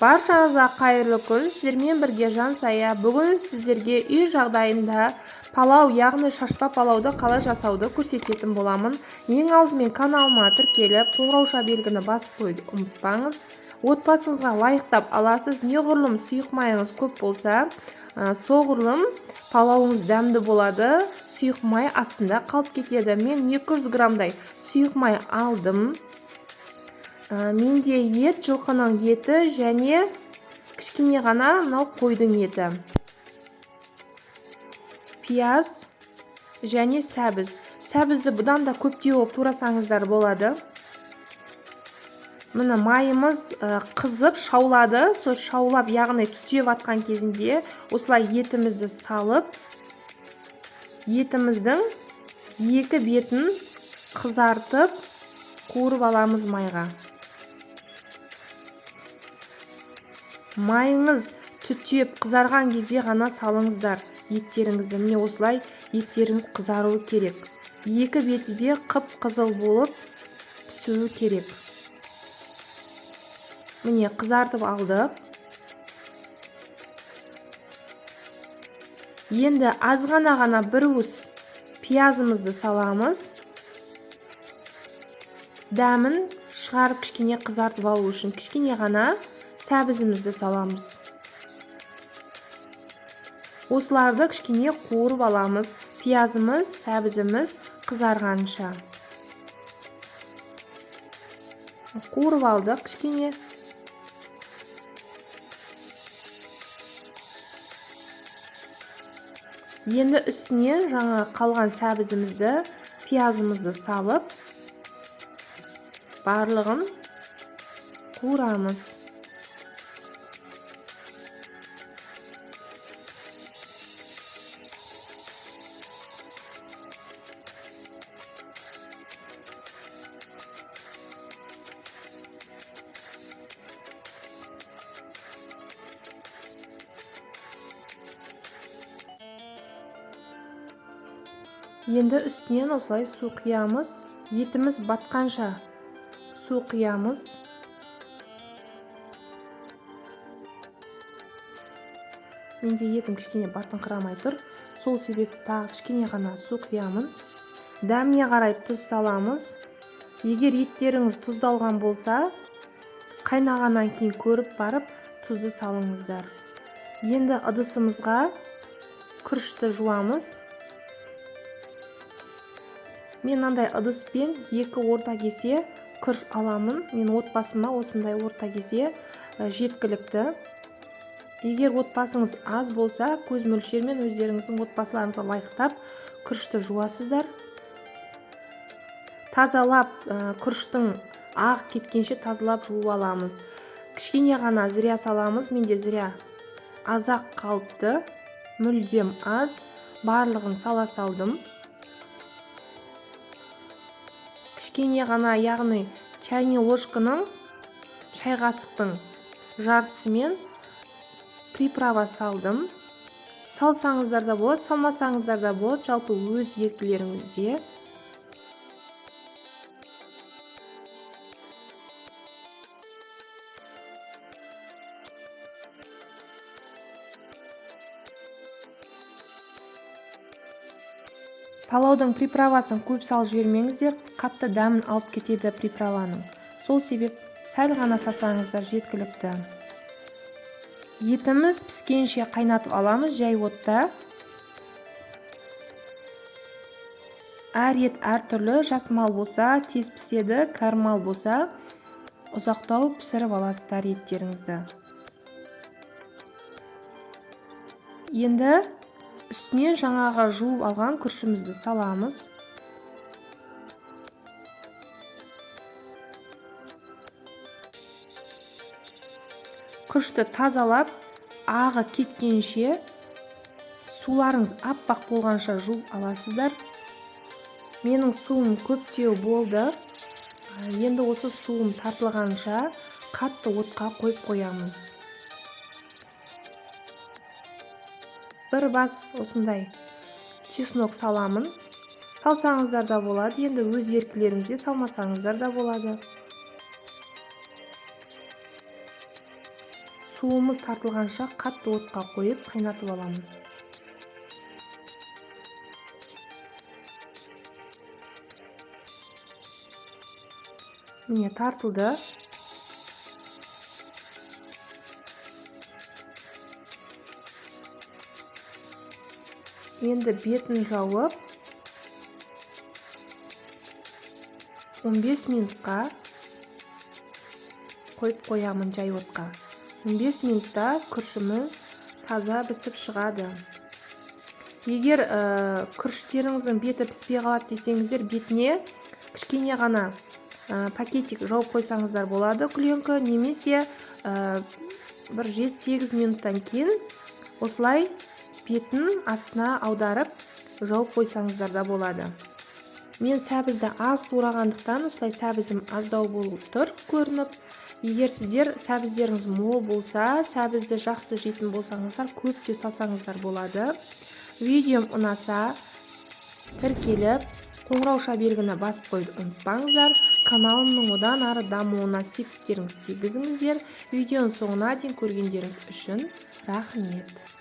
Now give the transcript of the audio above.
Баршаңызға қайырлы күн. Сіздермен бірге Жансая. Бүгін сіздерге үй жағдайында палау, яғни шашпа палауды қалай жасауды көрсететін боламын. Ең алдымен каналыма тіркеліп, қоңырауша белгіні басып қойды ұмытпаңыз. Отбасыңызға лайықтап аласыз. Неғұрлым сұйық майыңыз көп болса, соғұрлым палауыңыз дәмді болады. Сұйық май астында қалып кетеді. Мен 200 грамдай сұйық май алдым. Менде ет, жылқының еті және кішкене ғана мынау қойдың еті. Пияз және сәбіз. Сәбізді бұдан да көптеу турасаңыздар болады. Міне майымыз қызып шаулады. Сол шаулап, яғни түтеп атқан кезінде осылай етімізді салып, етіміздің екі бетін қызартып қуырып аламыз майға. Майыңыз түтеп қызарған кезде ғана салыңыздар еттеріңізді. Міне осылай еттеріңіз қызаруы керек. Екі беті де қып-қызыл болып пісуі керек. Міне қызартып алдық. Енді азғана бір уыс пиязымызды саламыз. Дәмін шығарып кішкене қызартып алу үшін кішкене ғана сәбізімізді саламыз. Осыларды кішкене қуырып аламыз. Пиязымыз, сәбізіміз қызарғанша. Қуырып алдық кішкене. Енді үстіне жаңа қалған сәбізімізді, пиязымызды салып, барлығын қуырамыз. Енді үстінен осылай су құямыз. Етіміз батқанша су құямыз. Менде етім кішкене батыңқырамай тұр. Сол себепті тағы кішкене ғана су құямын. Дәміне қарай тұз саламыз. Егер еттеріңіз тұздалған болса, қайнағаннан кейін көріп барып тұзды салыңыздар. Енді ыдысымызға күрішті жуамыз. Мен андай ыдыспен 2 орта кесе күріш аламын. Мен отбасыма осындай орта кесе жеткілікті. Егер отбасыңыз аз болса, көз мөлшермен өздеріңіздің отбасыларыңызға лайықтап күрішті жуасыздар. Тазалап, күріштің ақ кеткенше тазалап жуып аламыз. Кішкене ғана зіря саламыз. Менде зіря азақ қалыпты, мүлдем аз. Барлығын сала салдым. Кішкене ғана, яғни чайный ложканың, шай қасықтың жартысымен приправа салдым. Салсаңыздар да болады, салмасаңыздар да болады, жалпы өз еркілеріңізде. Палаудың приправасын көп салып жібермеңіздер, қатты дәмін алып кетеді приправаның. Сол себеп сәл ғана салсаңыздар жеткілікті. Етіміз піскенше қайнатып аламыз жай отта. Әр ет әртүрлі, жас мал болса тез піседі, кәрі мал болса ұзақтау пісіріп аласыздар еттеріңізді. Енді үстінен жаңағы жуып алған күрішімізді саламыз. Күрішті тазалап, ағы кеткенше, суларыңыз аппақ болғанша жуып аласыздар. Менің суым көптеу болды. Енді осы суым тартылғанша қатты отқа қойып қоямын. Бір бас осындай чеснок саламын. Салсаңыздар да болады, енді өз еркілеріңізде, салмасаңыздар да болады. суымыз тартылғанша қатты отқа қойып қайнатып аламын. Міне тартылды. Енді бетін жауып 15 минутқа қойып қоямын жай отқа. 15 минутта күрішіміз таза пісіп шығады. Егер күріштеріңіздің беті піспей қалады десеңіздер, бетіне кішкене ғана пакетик жауып қойсаңыздар болады, күленкі, немесе бір 7-8 минуттан кейін осылай бетін астына аударып жауып қойсаңыздар да болады. Мен сәбізді аз турағандықтан осылай сәбізім аздау болып тұр көрініп. Егер сіздер сәбіздеріңіз мол болса, сәбізді жақсы жейтін болсаңыздар, көп те салсаңыздар болады. Видеом ұнаса, тіркеліп, қоңырауша белгіні басып қойып ұмытпаңыздар. Каналымның одан ары дамуына септіктеріңіз тигізіңіздер. Видеоның соңына дейін көргендеріңіз үшін рахмет.